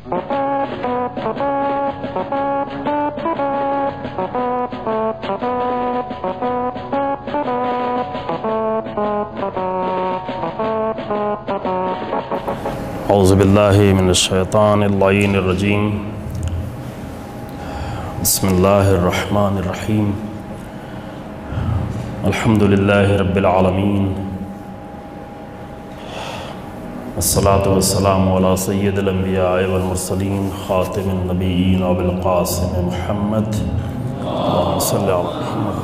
اعوذ باللہ من الشیطان اللعین الرجیم بسم اللہ الرحمن الرحیم الحمد للہ رب العالمین الصلاة والسلام علی سید الانبیاء والمرسلین خاتم النبیین وبالقاسم محمد اللہم صلی علی محمد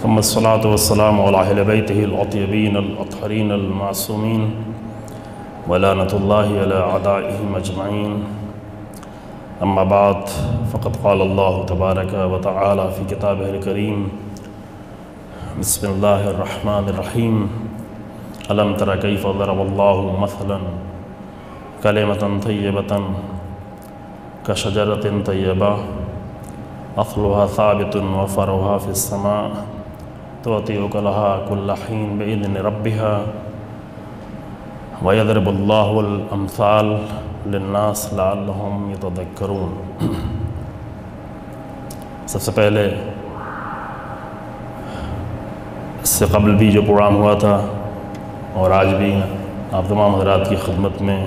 ثم الصلاة والسلام على أهل بيته الأطيبين الأطهرين المعصومين ولعنة الله على أعدائهم أجمعين أما بعد فقد قال الله تبارك وتعالى في كتابه الكريم بسم الله الرحمن الرحيم ألم تر كيف ضرب الله مثلا كلمة طيبة كشجرة طيبة أصلها ثابت وفرعها في السماء تؤتي أكلها كل حين بإذن ربها ويضرب الله الأمثال للناس لعلهم يتذكرون۔ سب سے پہلے اس سے قبل بھی جو پروگرام ہوا تھا اور آج بھی آپ تمام حضرات کی خدمت میں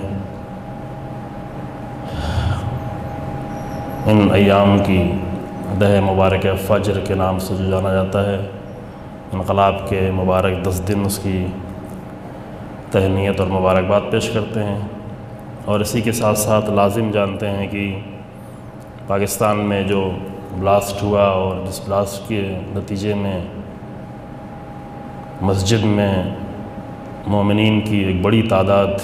ان ایام کی دہ مبارک فجر کے نام سے جو جانا جاتا ہے، انقلاب کے مبارک 10 دن اس کی تہنیت اور مبارکباد پیش کرتے ہیں، اور اسی کے ساتھ ساتھ لازم جانتے ہیں کہ پاکستان میں جو بلاسٹ ہوا اور جس بلاسٹ کے نتیجے میں مسجد میں مومنین کی ایک بڑی تعداد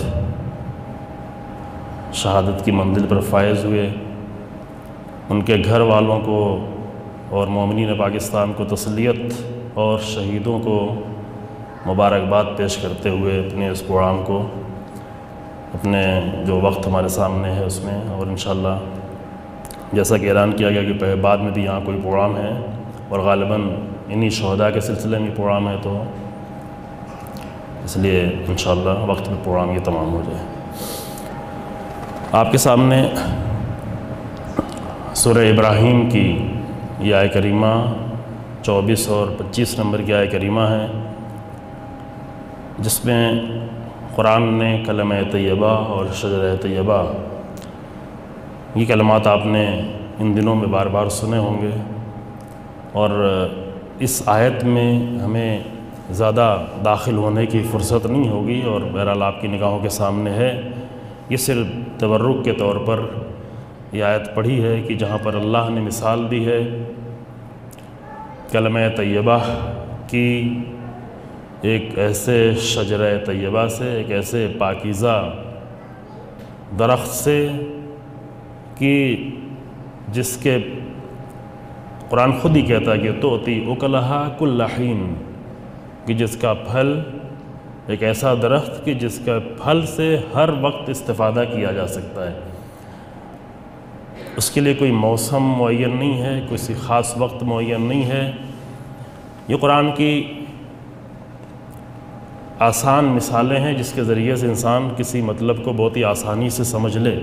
شہادت کی منزل پر فائز ہوئے، ان کے گھر والوں کو اور مومنین پاکستان کو تسلیت اور شہیدوں کو مبارکباد پیش کرتے ہوئے اپنے اس پروگرام کو اپنے جو وقت ہمارے سامنے ہے اس میں، اور انشاءاللہ جیسا کہ اعلان کیا گیا کہ بعد میں بھی یہاں کوئی پروگرام ہے اور غالباً انہی شہداء کے سلسلے میں پروگرام ہے، تو اس لیے انشاءاللہ وقت میں پروگرام یہ تمام ہو جائے۔ آپ کے سامنے سورہ ابراہیم کی یہ آیہ کریمہ 24 اور 25 نمبر کی آیہ کریمہ ہے، جس میں قرآن نے کلمہ طیبہ اور شجرہ طیبہ یہ کلمات آپ نے ان دنوں میں بار بار سنے ہوں گے، اور اس آیت میں ہمیں زیادہ داخل ہونے کی فرصت نہیں ہوگی، اور بہرحال آپ کی نگاہوں کے سامنے ہے۔ یہ صرف تبرک کے طور پر یہ آیت پڑھی ہے کہ جہاں پر اللہ نے مثال دی ہے کلمہ طیبہ کی ایک ایسے شجرہ طیبہ سے، ایک ایسے پاکیزہ درخت سے کہ جس کے قرآن خود ہی کہتا ہے کہ تؤتی اکلہا کل حین، کہ جس کا پھل، ایک ایسا درخت کہ جس کا پھل سے ہر وقت استفادہ کیا جا سکتا ہے، اس کے لیے کوئی موسم معین نہیں ہے، کوئی خاص وقت معین نہیں ہے۔ یہ قرآن کی آسان مثالیں ہیں جس کے ذریعے سے انسان کسی مطلب کو بہت ہی آسانی سے سمجھ لے،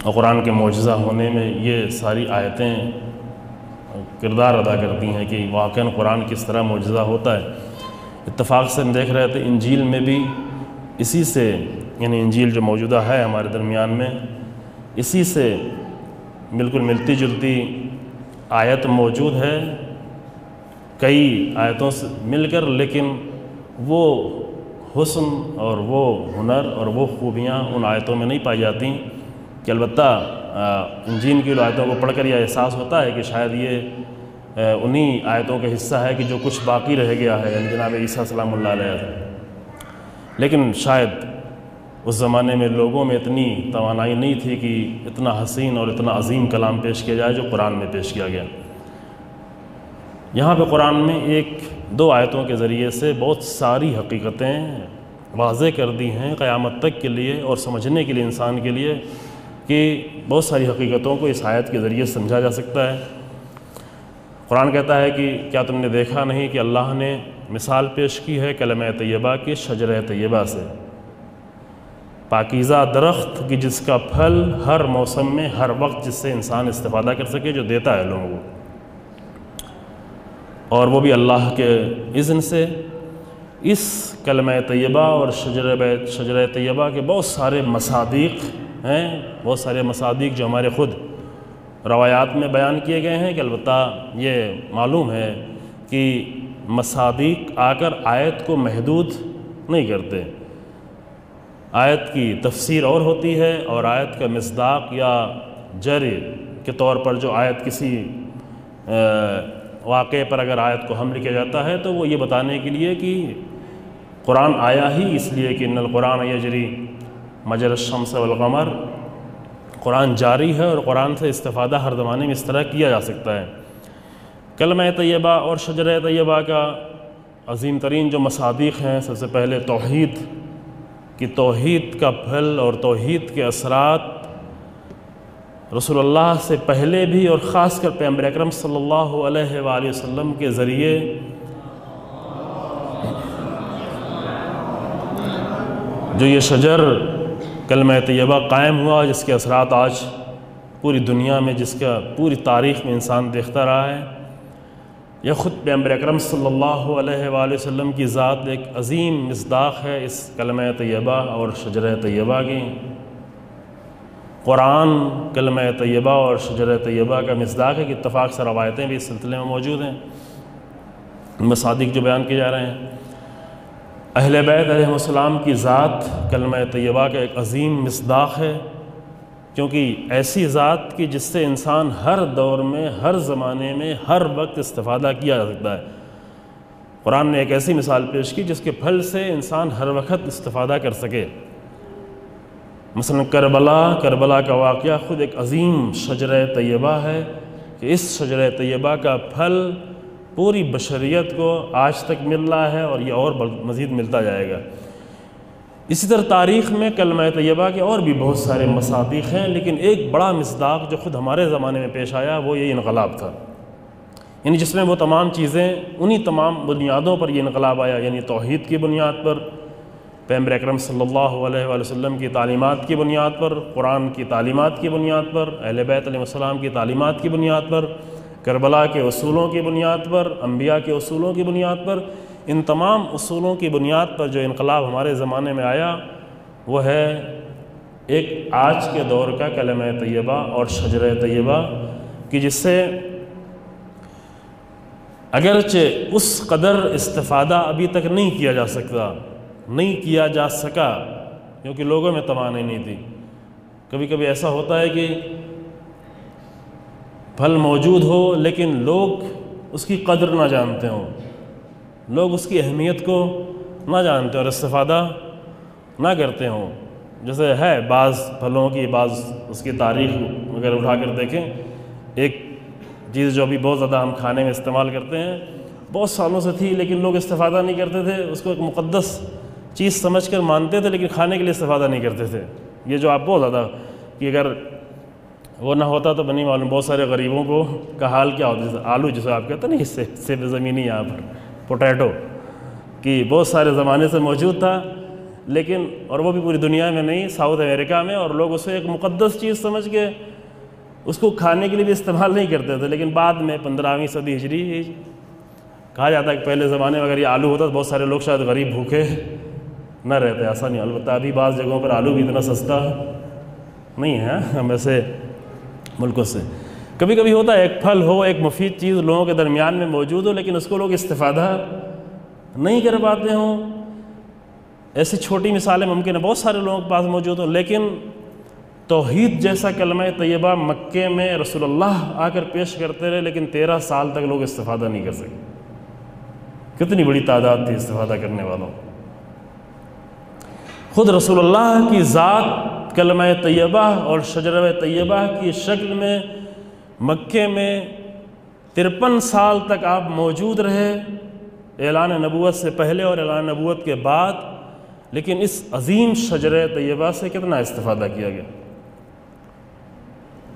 اور قرآن کے معجزہ ہونے میں یہ ساری آیتیں کردار ادا کرتی ہیں کہ واقعاً قرآن کس طرح معجزہ ہوتا ہے۔ اتفاق سے ہم دیکھ رہے تھے انجیل میں بھی اسی سے، یعنی انجیل جو موجودہ ہے ہمارے درمیان میں، اسی سے بالکل ملتی جلتی آیت موجود ہے، کئی آیتوں سے مل کر، لیکن وہ حسن اور وہ ہنر اور وہ خوبیاں ان آیتوں میں نہیں پائی جاتی، کہ البتہ انجیل کی آیتوں کو پڑھ کر یہ احساس ہوتا ہے کہ شاید یہ انہی آیتوں کا حصہ ہے کہ جو کچھ باقی رہ گیا ہے، یعنی جناب عیسیٰ سلام اللہ علیہ، لیکن شاید اس زمانے میں لوگوں میں اتنی توانائی نہیں تھی کہ اتنا حسین اور اتنا عظیم کلام پیش کیا جائے جو قرآن میں پیش کیا گیا۔ یہاں پہ قرآن میں ایک دو آیتوں کے ذریعے سے بہت ساری حقیقتیں واضح کر دی ہیں قیامت تک کے لیے اور سمجھنے کے لیے انسان کے لیے، کہ بہت ساری حقیقتوں کو اس آیت کے ذریعے سمجھا جا سکتا ہے۔ قرآن کہتا ہے کہ کیا تم نے دیکھا نہیں کہ اللہ نے مثال پیش کی ہے کلمہ طیبہ کی شجرہ طیبہ سے، پاکیزہ درخت کی جس کا پھل ہر موسم میں ہر وقت جس سے انسان استفادہ کر سکے، جو دیتا ہے لوگوں کو، اور وہ بھی اللہ کے اذن سے۔ اس کلمہ طیبہ اور شجرہ طیبہ کے بہت سارے مصادیق ہیں، بہت سارے مصادیق جو ہمارے خود روایات میں بیان کیے گئے ہیں، کہ البتہ یہ معلوم ہے کہ مصادیق آ کر آیت کو محدود نہیں کرتے، آیت کی تفسیر اور ہوتی ہے، اور آیت کا مصداق یا جری کے طور پر جو آیت کسی واقعے پر اگر آیت کو حمل کیا جاتا ہے تو وہ یہ بتانے کے لیے کہ قرآن آیا ہی اس لیے کہ ان القرآن یجری مجری الشمس والقمر، قرآن جاری ہے اور قرآن سے استفادہ ہر زمانے میں اس طرح کیا جا سکتا ہے۔ کلمہ طیبہ اور شجرہ طیبہ کا عظیم ترین جو مصادیق ہیں، سب سے پہلے توحید، کہ توحید کا پھل اور توحید کے اثرات رسول اللہ سے پہلے بھی اور خاص کر پیغمبر اکرم صلی اللہ علیہ وآلہ وسلم کے ذریعے جو یہ شجر کلمہ طیبہ قائم ہوا، جس کے اثرات آج پوری دنیا میں، جس کا پوری تاریخ میں انسان دیکھتا رہا ہے، یہ خود پیغمبر اکرم صلی اللہ علیہ وآلہ وسلم کی ذات ایک عظیم مصداق ہے اس کلمہ طیبہ اور شجرہ طیبہ کی۔ قرآن کلمہ طیبہ اور شجرہ طیبہ کا مصداق ہے، کہ اتفاق سے روایتیں بھی اس سلسلے میں موجود ہیں، مصادیق جو بیان کیے جا رہے ہیں۔ اہل بیت علیہ السلام کی ذات کلمہ طیبہ کا ایک عظیم مصداق ہے، کیونکہ ایسی ذات کی جس سے انسان ہر دور میں، ہر زمانے میں، ہر وقت استفادہ کیا جا سکتا ہے۔ قرآن نے ایک ایسی مثال پیش کی جس کے پھل سے انسان ہر وقت استفادہ کر سکے۔ مثلا کربلا کا واقعہ خود ایک عظیم شجرہ طیبہ ہے، کہ اس شجرہ طیبہ کا پھل پوری بشریت کو آج تک مل رہا ہے، اور یہ اور مزید ملتا جائے گا۔ اسی طرح تاریخ میں کلمہ طیبہ کے اور بھی بہت سارے مصادیق ہیں، لیکن ایک بڑا مصداق جو خود ہمارے زمانے میں پیش آیا وہ یہ انقلاب تھا، یعنی جس میں وہ تمام چیزیں، انہی تمام بنیادوں پر یہ انقلاب آیا، یعنی توحید کی بنیاد پر، پیغمبر اکرم صلی اللہ علیہ وآلہ وسلم کی تعلیمات کی بنیاد پر، قرآن کی تعلیمات کی بنیاد پر، اہل بیت علیہ السلام کی تعلیمات کی بنیاد پر، کربلا کے اصولوں کی بنیاد پر، انبیاء کے اصولوں کی بنیاد پر۔ ان تمام اصولوں کی بنیاد پر جو انقلاب ہمارے زمانے میں آیا وہ ہے ایک آج کے دور کا کلمہ طیبہ اور شجرہ طیبہ، کہ جس سے اگرچہ اس قدر استفادہ ابھی تک نہیں کیا جا سکا کیونکہ لوگوں میں توانائی نہیں تھی۔ کبھی کبھی ایسا ہوتا ہے کہ پھل موجود ہو لیکن لوگ اس کی قدر نہ جانتے ہوں، لوگ اس کی اہمیت کو نہ جانتے اور استفادہ نہ کرتے ہوں۔ جیسے ہے بعض پھلوں کی، بعض اس کی تاریخ اگر اٹھا کر دیکھیں، ایک چیز جو ابھی بہت زیادہ ہم کھانے میں استعمال کرتے ہیں، بہت سالوں سے تھی لیکن لوگ استفادہ نہیں کرتے تھے، اس کو ایک مقدس چیز سمجھ کر مانتے تھے لیکن کھانے کے لیے استفادہ نہیں کرتے تھے۔ یہ جو آپ بہت زیادہ کہ اگر وہ نہ ہوتا تو نہیں معلوم بہت سارے غریبوں کو کا حال کیا ہوتا، جیسے آلو جسے آپ کہتے ہیں نا، اس سے زمینی یہاں پر پوٹیٹو، کہ بہت سارے زمانے سے موجود تھا، لیکن اور وہ بھی پوری دنیا میں نہیں، ساؤتھ امریکہ میں، اور لوگ اسے ایک مقدس چیز سمجھ کے اس کو کھانے کے لیے بھی استعمال نہیں کرتے تھے۔ لیکن بعد میں 15ویں صدی ہجری کہا جاتا ہے کہ پہلے زمانے میں اگر یہ آلو ہوتا تو بہت سارے لوگ شاید غریب بھوکے نہ رہتے، ایسا نہیں۔ البتہ ابھی بعض جگہوں پر آلو بھی اتنا سستا نہیں ہے ہم ایسے ملکوں سے۔ کبھی کبھی ہوتا ہے ایک پھل ہو، ایک مفید چیز لوگوں کے درمیان میں موجود ہو، لیکن اس کو لوگ استفادہ نہیں کر پاتے ہوں۔ ایسی چھوٹی مثالیں ممکن ہے بہت سارے لوگوں کے پاس موجود ہوں، لیکن توحید جیسا کلمہ طیبہ مکے میں رسول اللہ آ کر پیش کرتے رہے، لیکن 13 سال تک لوگ استفادہ نہیں کر سکے۔ کتنی بڑی تعداد تھی استفادہ کرنے والوں۔ خود رسول اللہ کی ذات کلمہ طیبہ اور شجرہ طیبہ کی شکل میں مکے میں 53 سال تک آپ موجود رہے، اعلان نبوت سے پہلے اور اعلان نبوت کے بعد، لیکن اس عظیم شجرہ طیبہ سے کتنا استفادہ کیا گیا،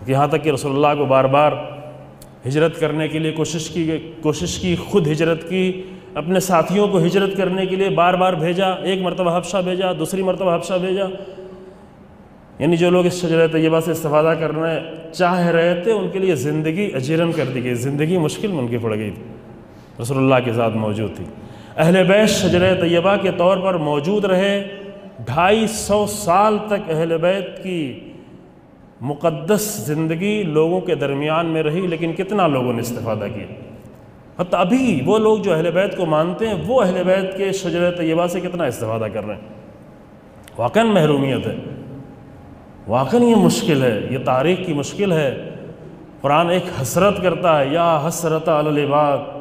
یہاں تک کہ رسول اللہ کو بار بار ہجرت کرنے کے لیے کوشش کی، خود ہجرت کی، اپنے ساتھیوں کو ہجرت کرنے کے لیے بار بار بھیجا، ایک مرتبہ حبشہ بھیجا، دوسری مرتبہ حبشہ بھیجا۔ یعنی جو لوگ اس شجرہ طیبہ سے استفادہ کرنا چاہ رہے تھے ان کے لیے زندگی اجیرن کر دی گئی، زندگی مشکل میں ان کی پڑ گئی تھی۔ رسول اللہ کی ذات موجود تھی، اہل بیت شجرہ طیبہ کے طور پر موجود رہے، 250 سال تک اہل بیت کی مقدس زندگی لوگوں کے درمیان میں رہی، لیکن کتنا لوگوں نے استفادہ کیا؟ حتیٰ ابھی وہ لوگ جو اہل بیت کو مانتے ہیں وہ اہل بیت کے شجرہ طیبہ سے کتنا استفادہ کر رہے ہیں۔ واقعاً محرومیت ہے، واقعاً یہ مشکل ہے، یہ تاریخ کی مشکل ہے۔ قرآن ایک حسرت کرتا ہے، یا حسرت علی العباد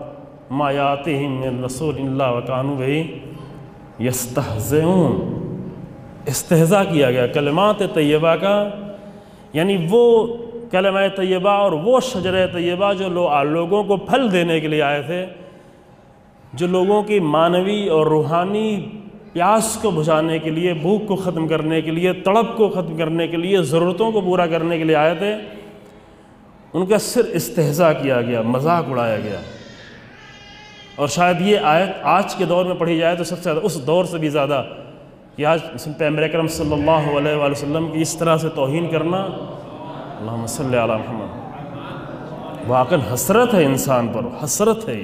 ما یاتہم من رسول اللہ وکانوا بہ یستہزئون۔ استہزاء کیا گیا کلمات طیبہ کا، یعنی وہ کلمہ طیبہ اور وہ شجرہ طیبہ جو لوگوں کو پھل دینے کے لیے آئے تھے، جو لوگوں کی معنوی اور روحانی پیاس کو بجھانے کے لیے، بھوک کو ختم کرنے کے لیے، تڑپ کو ختم کرنے کے لیے، ضرورتوں کو پورا کرنے کے لیے آئے تھے، ان کا صرف استہزاء کیا گیا، مذاق اڑایا گیا۔ اور شاید یہ آیت آج کے دور میں پڑھی جائے تو سب سے زیادہ، اس دور سے بھی زیادہ، کہ آج پیغمبر اکرم صلی اللہ علیہ وآلہ وسلم کی اس طرح سے توہین کرنا، اللہم صلی علی محمد، واقعاً حسرت ہے انسان پر، حسرت ہے،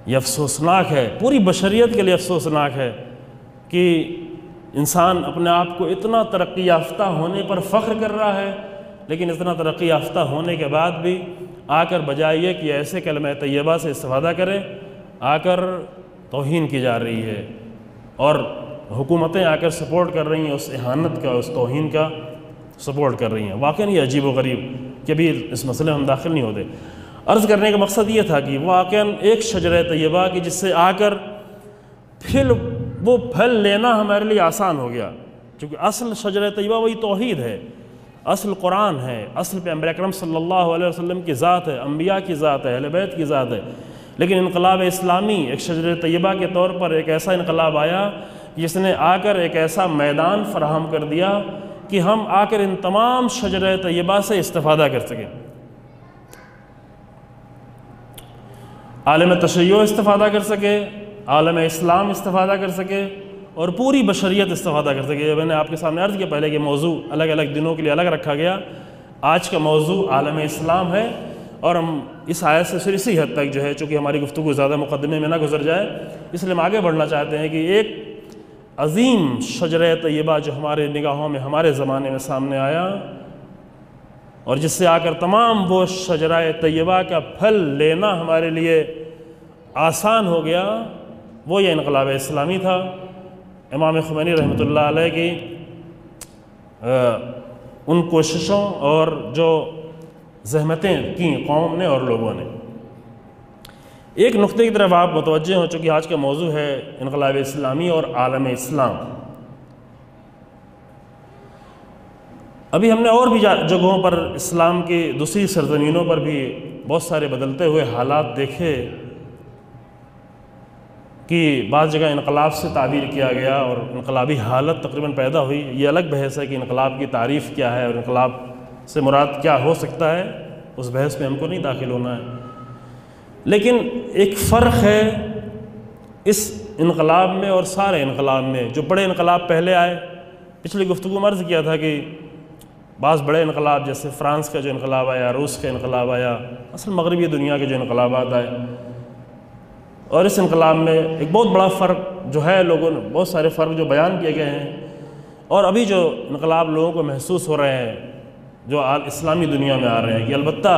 یہ افسوسناک ہے، پوری بشریت کے لیے افسوسناک ہے کہ انسان اپنے آپ کو اتنا ترقی یافتہ ہونے پر فخر کر رہا ہے، لیکن اتنا ترقی یافتہ ہونے کے بعد بھی آ کر بجائے یہ کہ ایسے کلمہ طیبہ سے استفادہ کرے، آ کر توہین کی جا رہی ہے، اور حکومتیں آ کر سپورٹ کر رہی ہیں، اس اہانت کا، اس توہین کا سپورٹ کر رہی ہیں۔ واقعاً یہ عجیب و غریب کہ ابھی اس مسئلے میں ہم داخل نہیں ہوتے۔ عرض کرنے کا مقصد یہ تھا کہ واقعاً ایک شجرہ طیبہ کی جس سے آ کر پھر وہ پھل لینا ہمارے لیے آسان ہو گیا، کیونکہ اصل شجرہ طیبہ وہی توحید ہے، اصل قرآن ہے، اصل پیغمبر اکرم صلی اللہ علیہ وسلم کی ذات ہے، انبیاء کی ذات ہے، اہل بیت کی ذات ہے۔ لیکن انقلاب اسلامی ایک شجرہ طیبہ کے طور پر ایک ایسا انقلاب آیا جس نے آ کر ایک ایسا میدان فراہم کر دیا کہ ہم آ کر ان تمام شجرہ طیبہ سے استفادہ کر سکیں۔ عالم تشیع استفادہ کر سکے، عالم اسلام استفادہ کر سکے، اور پوری بشریت استفادہ کر سکے۔ میں نے آپ کے سامنے عرض کیا پہلے کہ موضوع الگ الگ دنوں کے لیے الگ رکھا گیا، آج کا موضوع عالم اسلام ہے، اور ہم اس آیت سے پھر اسی حد تک جو ہے، چونکہ ہماری گفتگو زیادہ مقدمے میں نہ گزر جائے، اس لیے ہم آگے بڑھنا چاہتے ہیں کہ ایک عظیم شجرہ طیبہ جو ہمارے نگاہوں میں ہمارے زمانے میں سامنے آیا، اور جس سے آ کر تمام وہ شجرہ طیبہ کا پھل لینا ہمارے لیے آسان ہو گیا، وہ یہ انقلاب اسلامی تھا۔ امام خمینی رحمۃ اللہ علیہ کی ان کوششوں اور جو زحمتیں کی قوم نے اور لوگوں نے۔ ایک نقطے کی طرف آپ متوجہ ہوں، چونکہ آج کا موضوع ہے انقلاب اسلامی اور عالم اسلام۔ ابھی ہم نے اور بھی جگہوں پر اسلام کی دوسری سرزمینوں پر بھی بہت سارے بدلتے ہوئے حالات دیکھے کہ بعض جگہ انقلاب سے تعبیر کیا گیا اور انقلابی حالت تقریباً پیدا ہوئی۔ یہ الگ بحث ہے کہ انقلاب کی تعریف کیا ہے اور انقلاب سے مراد کیا ہو سکتا ہے، اس بحث میں ہم کو نہیں داخل ہونا ہے۔ لیکن ایک فرق ہے اس انقلاب میں اور سارے انقلاب میں۔ جو بڑے انقلاب پہلے آئے، پچھلی گفتگو میں عرض کیا تھا کہ بعض بڑے انقلاب جیسے فرانس کا جو انقلاب آیا، روس کا انقلاب آیا، اصل مغربی دنیا کے جو انقلابات آئے، اور اس انقلاب میں ایک بہت بڑا فرق جو ہے، لوگوں نے بہت سارے فرق جو بیان کیے گئے ہیں، اور ابھی جو انقلاب لوگوں کو محسوس ہو رہے ہیں جو اسلامی دنیا میں آ رہے ہیں، کہ البتہ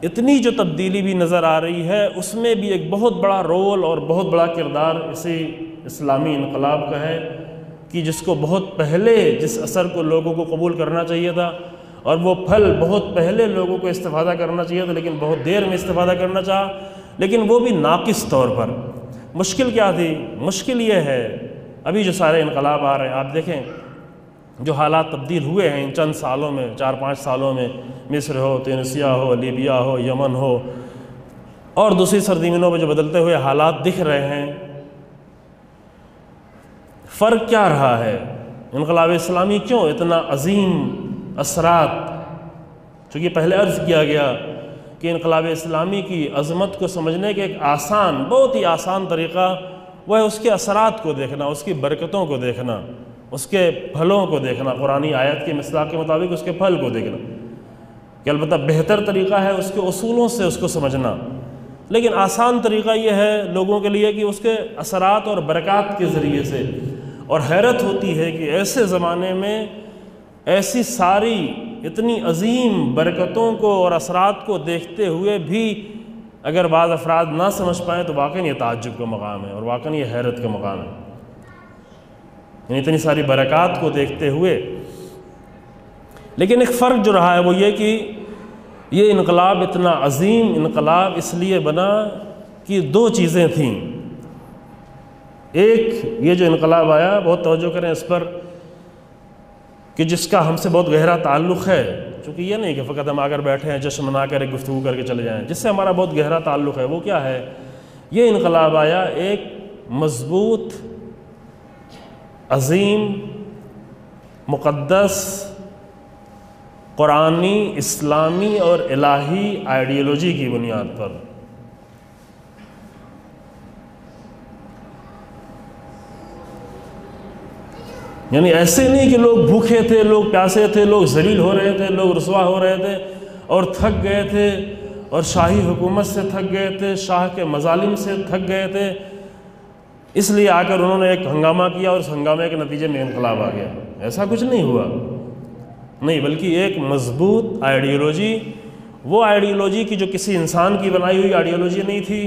اتنی جو تبدیلی بھی نظر آ رہی ہے، اس میں بھی ایک بہت بڑا رول اور بہت بڑا کردار اسی اسلامی انقلاب کا ہے، کہ جس کو بہت پہلے جس اثر کو لوگوں کو قبول کرنا چاہیے تھا، اور وہ پھل بہت پہلے لوگوں کو استفادہ کرنا چاہیے تھا، لیکن بہت دیر میں استفادہ کرنا چاہا، لیکن وہ بھی ناقص طور پر۔ مشکل کیا تھی؟ مشکل یہ ہے ابھی جو سارے انقلاب آ رہے ہیں، آپ دیکھیں جو حالات تبدیل ہوئے ہیں ان چند سالوں میں، 4-5 سالوں میں، مصر ہو، تونسیہ ہو، لیبیا ہو، یمن ہو، اور دوسری سرزمینوں میں جو بدلتے ہوئے حالات دکھ رہے ہیں، فرق کیا رہا ہے؟ انقلاب اسلامی کیوں اتنا عظیم اثرات؟ چونکہ پہلے عرض کیا گیا کہ انقلاب اسلامی کی عظمت کو سمجھنے کے ایک آسان، بہت ہی آسان طریقہ وہ ہے اس کے اثرات کو دیکھنا، اس کی برکتوں کو دیکھنا، اس کے پھلوں کو دیکھنا، قرآنی آیت کے مصداق کے مطابق اس کے پھل کو دیکھنا، کہ البتہ بہتر طریقہ ہے اس کے اصولوں سے اس کو سمجھنا، لیکن آسان طریقہ یہ ہے لوگوں کے لیے کہ اس کے اثرات اور برکات کے ذریعے سے۔ اور حیرت ہوتی ہے کہ ایسے زمانے میں ایسی ساری اتنی عظیم برکتوں کو اور اثرات کو دیکھتے ہوئے بھی اگر بعض افراد نہ سمجھ پائیں تو واقعی یہ تعجب کا مقام ہے اور واقعی یہ حیرت کا مقام ہے۔ یعنی اتنی ساری برکات کو دیکھتے ہوئے، لیکن ایک فرق جو رہا ہے وہ یہ کہ یہ انقلاب اتنا عظیم انقلاب اس لیے بنا کہ دو چیزیں تھیں۔ ایک یہ جو انقلاب آیا، بہت توجہ کریں اس پر، کہ جس کا ہم سے بہت گہرا تعلق ہے، چونکہ یہ نہیں کہ فقط ہم آ کر بیٹھے ہیں جشن منا کر ایک گفتگو کر کے چلے جائیں، جس سے ہمارا بہت گہرا تعلق ہے، وہ کیا ہے؟ یہ انقلاب آیا ایک مضبوط، عظیم، مقدس، قرآنی، اسلامی اور الہی آئیڈیالوجی کی بنیاد پر۔ یعنی ایسے نہیں کہ لوگ بھوکے تھے، لوگ پیاسے تھے، لوگ ذلیل ہو رہے تھے، لوگ رسوا ہو رہے تھے اور تھک گئے تھے، اور شاہی حکومت سے تھک گئے تھے، شاہ کے مظالم سے تھک گئے تھے، اس لیے آ کر انہوں نے ایک ہنگامہ کیا اور اس ہنگامے کے نتیجے میں انقلاب آ گیا۔ ایسا کچھ نہیں ہوا، نہیں، بلکہ ایک مضبوط آئیڈیالوجی، وہ آئیڈیالوجی کی جو کسی انسان کی بنائی ہوئی آئیڈیالوجی نہیں تھی،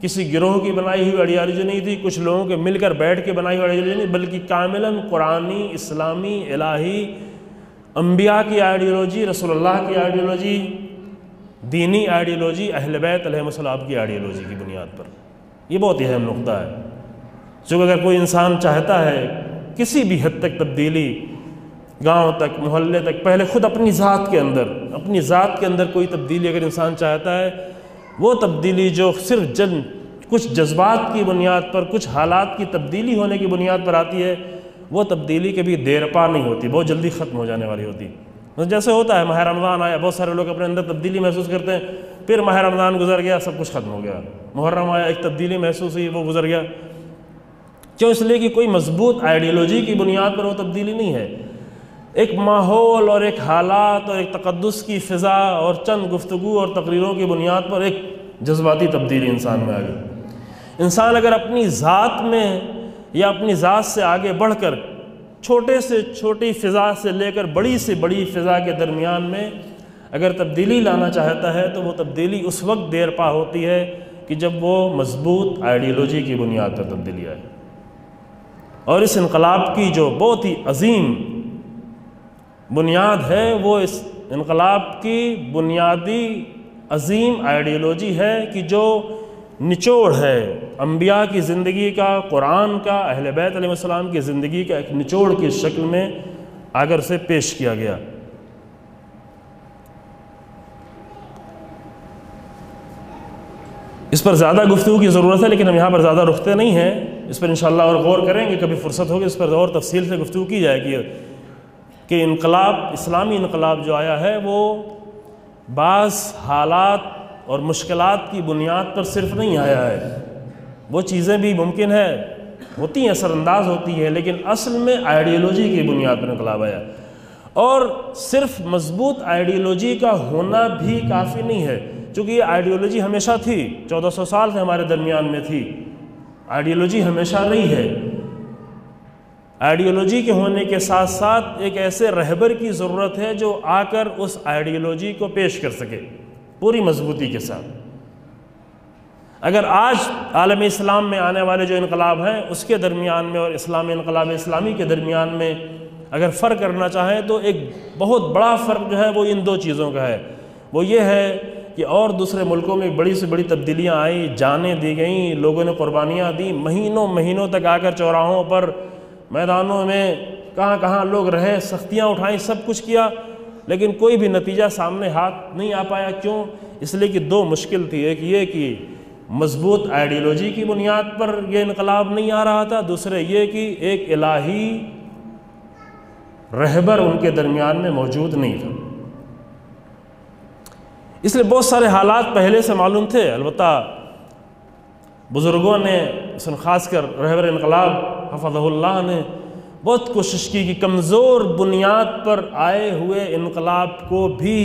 کسی گروہ کی بنائی ہوئی آئیڈیالوجی نہیں تھی، کچھ لوگوں کے مل کر بیٹھ کے بنائی ہوئی آئیڈیالوجی نہیں، بلکہ کاملاً قرآنی، اسلامی، الہی، انبیاء کی آئیڈیالوجی، رسول اللہ کی آئیڈیالوجی، دینی آئیڈیالوجی، اہل بیت علیہ السلام کی آئیڈیالوجی کی بنیاد پر۔ یہ بہت ہی اہم نقطہ ہے، چونکہ اگر کوئی انسان چاہتا ہے کسی بھی حد تک تبدیلی، گاؤں تک، محلے تک، پہلے خود اپنی ذات کے اندر کوئی تبدیلی اگر انسان چاہتا ہے، وہ تبدیلی جو صرف کچھ جذبات کی بنیاد پر، کچھ حالات کی تبدیلی ہونے کی بنیاد پر آتی ہے، وہ تبدیلی کبھی دیر پا نہیں ہوتی، بہت جلدی ختم ہو جانے والی ہوتی۔ جیسے ہوتا ہے ماہ رمضان آیا، بہت سارے لوگ اپنے اندر تبدیلی محسوس کرتے ہیں، پھر ماہ رمضان گزر گیا، سب کچھ ختم ہو گیا۔ محرم آیا، ایک تبدیلی محسوس ہوئی، وہ گزر گیا۔ کیوں؟ اس لیے کہ کوئی مضبوط آئیڈیالوجی کی بنیاد پر وہ تبدیلی نہیں ہے، ایک ماحول اور ایک حالات اور ایک تقدس کی فضا اور چند گفتگو اور تقریروں کی بنیاد پر ایک جذباتی تبدیلی انسان میں آ گئی۔ انسان اگر اپنی ذات میں یا اپنی ذات سے آگے بڑھ کر چھوٹے سے چھوٹی فضا سے لے کر بڑی سے بڑی فضا کے درمیان میں اگر تبدیلی لانا چاہتا ہے تو وہ تبدیلی اس وقت دیر پا ہوتی ہے کہ جب وہ مضبوط آئیڈیالوجی کی بنیاد پر تبدیلی آئے۔ اور اس انقلاب کی جو بہت ہی عظیم بنیاد ہے، وہ اس انقلاب کی بنیادی عظیم آئیڈیالوجی ہے کہ جو نچوڑ ہے انبیاء کی زندگی کا، قرآن کا، اہل بیت علیہ السلام کی زندگی کا ایک نچوڑ کی شکل میں آگر سے پیش کیا گیا۔ اس پر زیادہ گفتگو کی ضرورت ہے، لیکن ہم یہاں پر زیادہ رکتے نہیں ہیں، اس پر انشاءاللہ اور غور کریں گے، کبھی فرصت ہوگی اس پر اور تفصیل سے گفتگو کی جائے گی کہ انقلاب، اسلامی انقلاب جو آیا ہے وہ بعض حالات اور مشکلات کی بنیاد پر صرف نہیں آیا ہے، وہ چیزیں بھی ممکن ہے ہوتی ہیں، اثر انداز ہوتی ہیں، لیکن اصل میں آئیڈیالوجی کی بنیاد پر انقلاب آیا۔ اور صرف مضبوط آئیڈیالوجی کا ہونا بھی کافی نہیں ہے، چونکہ یہ آئیڈیالوجی ہمیشہ تھی، 1400 سال سے ہمارے درمیان میں تھی، آئیڈیالوجی ہمیشہ رہی ہے۔ آئیڈیالوجی کے ہونے کے ساتھ ساتھ ایک ایسے رہبر کی ضرورت ہے جو آ کر اس آئیڈیالوجی کو پیش کر سکے پوری مضبوطی کے ساتھ۔ اگر آج عالم اسلام میں آنے والے جو انقلاب ہیں اس کے درمیان میں اور اسلامی انقلاب اسلامی کے درمیان میں اگر فرق کرنا چاہیں تو ایک بہت بڑا فرق جو ہے وہ ان دو چیزوں کا ہے، وہ یہ ہے کہ اور دوسرے ملکوں میں بڑی سے بڑی تبدیلیاں آئیں، جانیں دی گئیں، لوگوں نے قربانیاں دیں، مہینوں تک آ کر چوراہوں پر، میدانوں میں، کہاں کہاں لوگ رہے، سختیاں اٹھائیں، سب کچھ کیا، لیکن کوئی بھی نتیجہ سامنے ہاتھ نہیں آ پایا۔ کیوں؟ اس لیے کہ دو مشکل تھی، ایک یہ کہ مضبوط آئیڈیالوجی کی بنیاد پر یہ انقلاب نہیں آ رہا تھا، دوسرے یہ کہ ایک الہی رہبر ان کے درمیان میں موجود نہیں تھا۔ اس لیے بہت سارے حالات پہلے سے معلوم تھے، البتہ بزرگوں نے، خاص کر رہبر انقلاب حفظہ اللہ نے بہت کوشش کی کہ کمزور بنیاد پر آئے ہوئے انقلاب کو بھی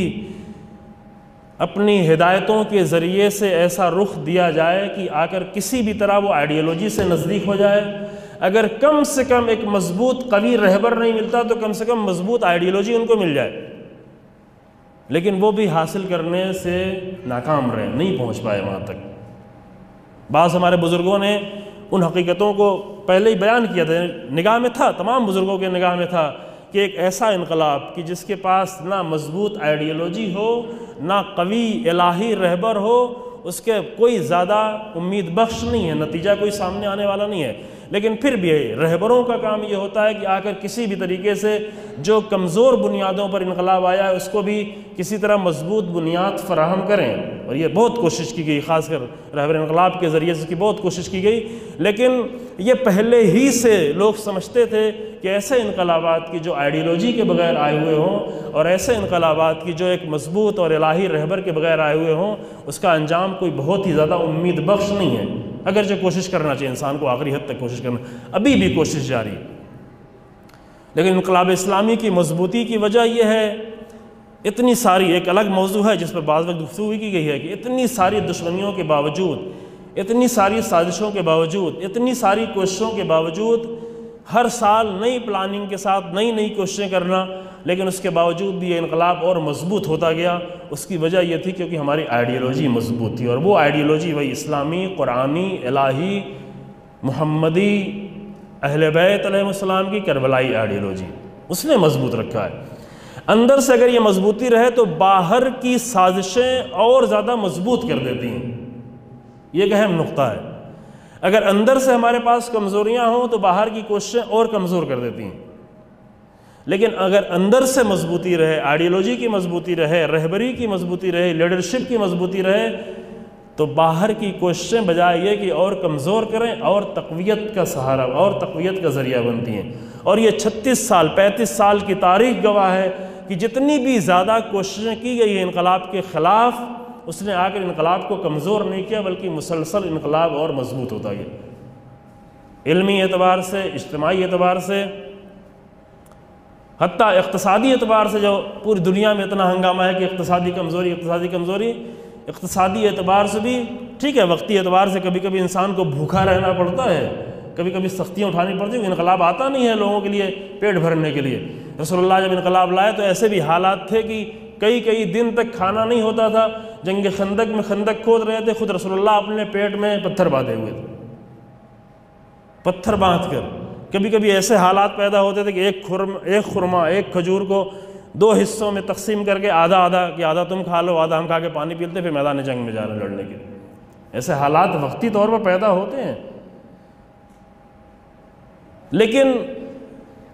اپنی ہدایتوں کے ذریعے سے ایسا رخ دیا جائے کہ آ کر کسی بھی طرح وہ آئیڈیالوجی سے نزدیک ہو جائے۔ اگر کم سے کم ایک مضبوط قوی رہبر نہیں ملتا تو کم سے کم مضبوط آئیڈیالوجی ان کو مل جائے، لیکن وہ بھی حاصل کرنے سے ناکام رہے، نہیں پہنچ پائے وہاں تک۔ بعض ہمارے بزرگوں نے ان حقیقتوں کو پہلے ہی بیان کیا تھا، نگاہ میں تھا، تمام بزرگوں کے نگاہ میں تھا کہ ایک ایسا انقلاب کہ جس کے پاس نہ مضبوط آئیڈیالوجی ہو، نہ قوی الہی رہبر ہو، اس کے کوئی زیادہ امید بخش نہیں ہے، نتیجہ کوئی سامنے آنے والا نہیں ہے۔ لیکن پھر بھی رہبروں کا کام یہ ہوتا ہے کہ آ کر کسی بھی طریقے سے جو کمزور بنیادوں پر انقلاب آیا ہے اس کو بھی کسی طرح مضبوط بنیاد فراہم کریں، اور یہ بہت کوشش کی گئی، خاص کر رہبر انقلاب کے ذریعے سے اس کی بہت کوشش کی گئی۔ لیکن یہ پہلے ہی سے لوگ سمجھتے تھے کہ ایسے انقلابات کی جو آئیڈیالوجی کے بغیر آئے ہوئے ہوں، اور ایسے انقلابات کی جو ایک مضبوط اور الہی رہبر کے بغیر آئے ہوئے ہوں، اس کا انجام کوئی بہت ہی زیادہ امید بخش نہیں ہے، اگرچہ کوشش کرنا چاہیے انسان کو، آخری حد تک کوشش کرنا، ابھی بھی کوشش جاری ہے۔ لیکن انقلاب اسلامی کی مضبوطی کی وجہ یہ ہے، اتنی ساری، ایک الگ موضوع ہے جس پر بعض وقت گفتگو کی گئی ہے، کہ اتنی ساری دشمنیوں کے باوجود، اتنی ساری سازشوں کے باوجود، اتنی ساری کوششوں کے باوجود، ہر سال نئی پلاننگ کے ساتھ نئی کوششیں کرنا، لیکن اس کے باوجود بھی یہ انقلاب اور مضبوط ہوتا گیا۔ اس کی وجہ یہ تھی کیونکہ ہماری آئیڈیالوجی مضبوط تھی، اور وہ آئیڈیالوجی وہی اسلامی، قرآنی، الہی، محمدی، اہل بیت علیہ السلام کی کربلائی آئیڈیالوجی، اس نے مضبوط رکھا ہے۔ اندر سے اگر یہ مضبوطی رہے تو باہر کی سازشیں اور زیادہ مضبوط کر دیتی ہیں، یہ ایک اہم نقطہ ہے۔ اگر اندر سے ہمارے پاس کمزوریاں ہوں تو باہر کی کوششیں اور کمزور کر دیتی ہیں، لیکن اگر اندر سے مضبوطی رہے، آئیڈیالوجی کی مضبوطی رہے، رہبری کی مضبوطی رہے، لیڈرشپ کی مضبوطی رہے، تو باہر کی کوششیں بجائے یہ کہ اور کمزور کریں، اور تقویت کا سہارا اور تقویت کا ذریعہ بنتی ہیں۔ اور یہ 36 سال 35 سال کی تاریخ گواہ ہے کہ جتنی بھی زیادہ کوششیں کی گئی ہیں انقلاب کے خلاف، اس نے آ کر انقلاب کو کمزور نہیں کیا، بلکہ مسلسل انقلاب اور مضبوط ہوتا گیا، علمی اعتبار سے، اجتماعی اعتبار سے، حتیٰ اقتصادی اعتبار سے۔ جو پوری دنیا میں اتنا ہنگامہ ہے کہ اقتصادی کمزوری، اقتصادی اعتبار سے بھی ٹھیک ہے، وقتی اعتبار سے کبھی کبھی انسان کو بھوکا رہنا پڑتا ہے، کبھی کبھی سختیاں اٹھانی پڑتی ہیں، انقلاب آتا نہیں ہے لوگوں کے لیے پیٹ بھرنے کے لیے۔ رسول اللہ جب انقلاب لائے تو ایسے بھی حالات تھے کہ کئی دن تک کھانا نہیں ہوتا تھا، جنگ خندق میں خندق کھود رہے تھے، خود رسول اللہ اپنے پیٹ میں پتھر باندھے ہوئے تھے، پتھر باندھ کر۔ کبھی کبھی ایسے حالات پیدا ہوتے تھے کہ ایک خرما، ایک کھجور کو 2 حصوں میں تقسیم کر کے آدھا کہ آدھا تم کھا لو، آدھا ہم کھا کے پانی پیتے، پھر میدان جنگ میں جا رہے لڑنے کے۔ ایسے حالات وقتی طور پر پیدا ہوتے ہیں، لیکن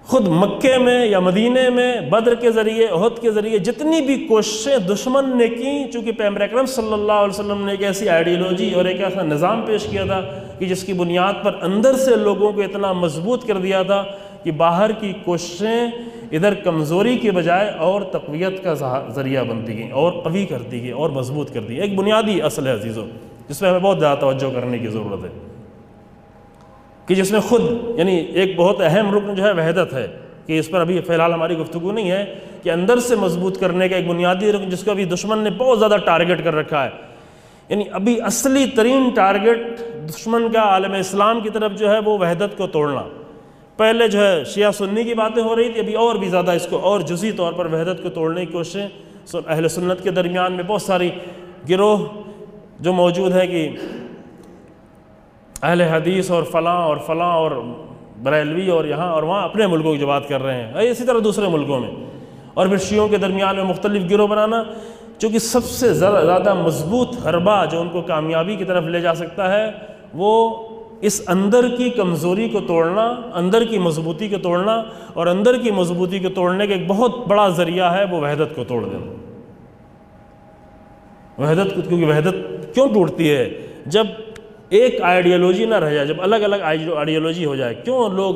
خود مکے میں یا مدینے میں بدر کے ذریعے، احد کے ذریعے جتنی بھی کوششیں دشمن نے کی، چونکہ پیغمبر اکرم صلی اللہ علیہ وسلم نے ایک ایسی آئیڈیالوجی اور ایک ایسا نظام پیش کیا تھا کہ جس کی بنیاد پر اندر سے لوگوں کو اتنا مضبوط کر دیا تھا کہ باہر کی کوششیں ادھر کمزوری کے بجائے اور تقویت کا ذریعہ بنتی گئیں، اور قوی کرتی گئی اور مضبوط کرتی گئی۔ ایک بنیادی اصل ہے عزیزوں، جس پہ ہمیں بہت زیادہ توجہ کرنے کی ضرورت ہے، کہ جس میں خود یعنی ایک بہت اہم رکن جو ہے وحدت ہے، کہ اس پر ابھی فی الحال ہماری گفتگو نہیں ہے، کہ اندر سے مضبوط کرنے کا ایک بنیادی رکن جس کو ابھی دشمن نے بہت زیادہ ٹارگٹ کر رکھا ہے، یعنی ابھی اصلی ترین ٹارگٹ دشمن کا عالم اسلام کی طرف جو ہے وہ وحدت کو توڑنا۔ پہلے جو ہے شیعہ سنی کی باتیں ہو رہی تھی، ابھی اور بھی زیادہ اس کو اور جزئی طور پر وحدت کو توڑنے کی کوششیں اہل سنت کے درمیان میں بہت ساری گروہ جو موجود ہے کہ اہل حدیث اور فلاں اور بریلوی اور یہاں اور وہاں اپنے ملکوں کی جو بات کر رہے ہیں، اسی طرح دوسرے ملکوں میں، اور پھر شیعوں کے درمیان میں مختلف گروہ بنانا، چونکہ سب سے زیادہ مضبوط حربہ جو ان کو کامیابی کی طرف لے جا سکتا ہے وہ اس اندر کی کمزوری کو توڑنا، اندر کی مضبوطی کو توڑنا، اور اندر کی مضبوطی کو توڑنے کا ایک بہت بڑا ذریعہ ہے وہ وحدت کو توڑ دینا۔ وحدت کو، کیونکہ وحدت کیوں ٹوٹتی ہے؟ جب ایک آئیڈیالوجی نہ رہ جائے، جب الگ الگ آئیڈیالوجی ہو جائے۔ کیوں لوگ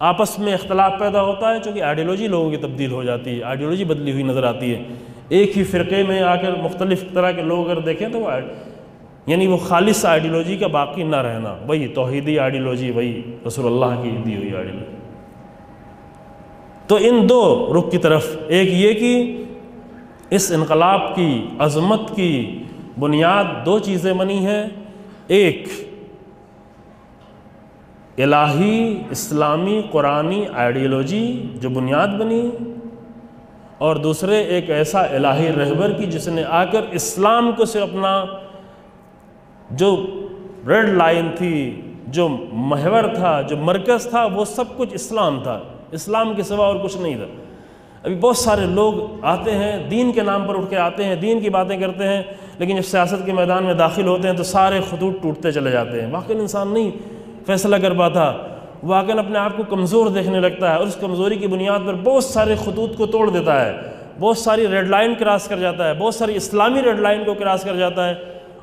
آپس میں اختلاف پیدا ہوتا ہے؟ چونکہ آئیڈیالوجی لوگوں کی تبدیل ہو جاتی ہے، آئیڈیالوجی بدلی ہوئی نظر آتی ہے۔ ایک ہی فرقے میں آ کر مختلف طرح کے لوگ اگر دیکھیں تو یعنی وہ خالص آئیڈیالوجی کا باقی نہ رہنا، وہی توحیدی آئیڈیالوجی، وہی رسول اللہ کی دی ہوئی آئیڈیالوجی۔ تو ان دو رخ کی طرف، ایک یہ کہ اس انقلاب کی عظمت کی بنیاد دو چیزیں بنی ہیں، ایک الہی اسلامی قرآنی آئیڈیالوجی جو بنیاد بنی، اور دوسرے ایک ایسا الہی رہبر کی جس نے آ کر اسلام کو صرف اپنا جو ریڈ لائن تھی، جو محور تھا، جو مرکز تھا، وہ سب کچھ اسلام تھا، اسلام کے سوا اور کچھ نہیں تھا۔ ابھی بہت سارے لوگ آتے ہیں دین کے نام پر اٹھ کے آتے ہیں، دین کی باتیں کرتے ہیں، لیکن جب سیاست کے میدان میں داخل ہوتے ہیں تو سارے خطوط ٹوٹتے چلے جاتے ہیں۔ واقعی انسان نہیں فیصلہ کر پاتا، واقعی اپنے آپ کو کمزور دیکھنے لگتا ہے، اور اس کمزوری کی بنیاد پر بہت سارے خطوط کو توڑ دیتا ہے، بہت ساری ریڈ لائن کراس کر جاتا ہے، بہت ساری اسلامی ریڈ لائن کو کراس کر جاتا ہے،